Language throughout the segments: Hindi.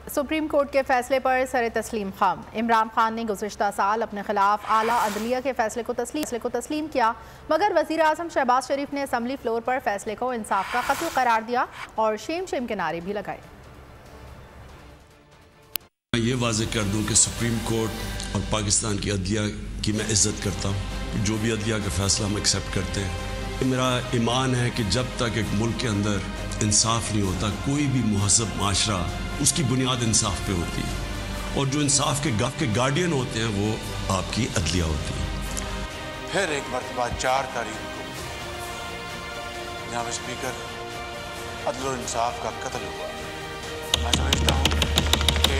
सुप्रीम कोर्ट के फैसले पर सर तस्लीम खम। इमरान खान ने गुज़िश्ता साल अपने खिलाफ आला अदलिया के फैसले को तस्लीम किया, मगर वज़ीर आज़म शहबाज शरीफ ने असम्बली फ्लोर पर फैसले को इंसाफ का कत्ल करार दिया और शेम शेम के नारे भी लगाए। मैं ये वाज़ेह कर दूं कि सुप्रीम कोर्ट और पाकिस्तान की अदलिया की मैं इज़्ज़त करता हूँ। जो भी अदलिया का फैसला हम एक्सेप्ट करते हैं। मेरा ईमान है कि जब तक एक मुल्क के अंदर इंसाफ नहीं होता, कोई भी मुहज़्ज़ब माशरा उसकी बुनियाद इंसाफ पे होती है, और जो इंसाफ के गार्डियन होते हैं वो आपकी अदलिया होती है। फिर एक मरतबा 4 तारीख को जनाब स्पीकर अदल और इंसाफ का कत्ल हुआ। मैं समझता हूँ कि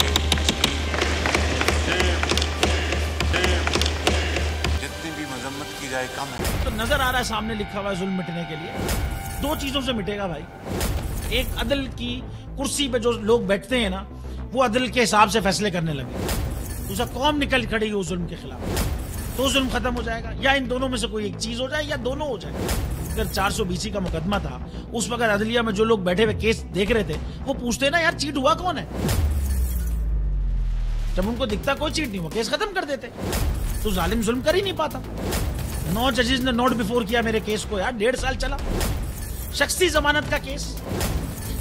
जितनी भी मजम्मत की जाए कम है। तो नजर आ रहा है सामने लिखा हुआ है जुल्म मिटने के लिए 2 चीजों से मिटेगा भाई। एक, अदल की कुर्सी पे जो लोग बैठते हैं ना, वो अदल के हिसाब से फैसले करने लगे। दूसरा, कौम निकल खड़ी हो जुल्म के खिलाफ, तो जुल्म खत्म हो जाएगा। या इन दोनों में से कोई एक चीज हो जाए या दोनों हो जाए। अगर 420 का मुकदमा था, उस वक्त अदलिया में जो लोग बैठे हुए केस देख रहे थे, वो पूछते ना यार चीट हुआ कौन है। जब उनको दिखता कोई चीट नहीं हुआ, केस खत्म कर देते। तो जालिम जुल्म कर ही नहीं पाता। 9 जजेस ने नोट बिफोर किया मेरे केस को यार, 1.5 साल चला। शख्सी जमानत का केस,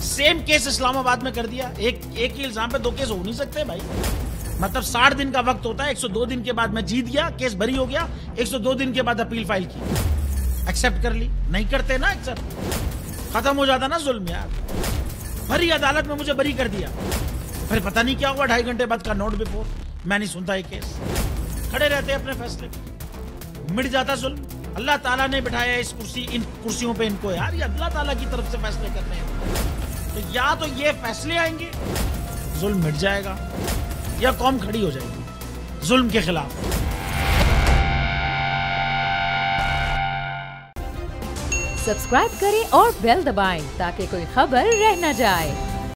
सेम केस इस्लामाबाद में कर दिया। एक ही इल्जाम पे 2 केस हो नहीं सकते भाई। मतलब 60 दिन का वक्त होता है। 102 दिन के बाद मैं जीत गया, केस बरी हो गया। 102 दिन के बाद अपील फाइल की, एक्सेप्ट कर ली। नहीं करते ना एक्सेप्ट, खत्म हो जाता ना जुल्म यार। भरी अदालत में मुझे बरी कर दिया, फिर पता नहीं क्या हुआ 2.5 घंटे बाद का नोट बिफोर। मैं नहीं सुनता ये केस, खड़े रहते अपने फैसले पे, मिट जाता जुल्म। अल्लाह ताला ने बिठाया इन कुर्सियों पे इनको यार, ये अल्लाह ताला की तरफ से फैसले करने हैं। तो या तो ये फैसले आएंगे, जुल्म मिट जाएगा, या कौम खड़ी हो जाएगी जुल्म के खिलाफ। सब्सक्राइब करें और बेल दबाएं ताकि कोई खबर रह न जाए।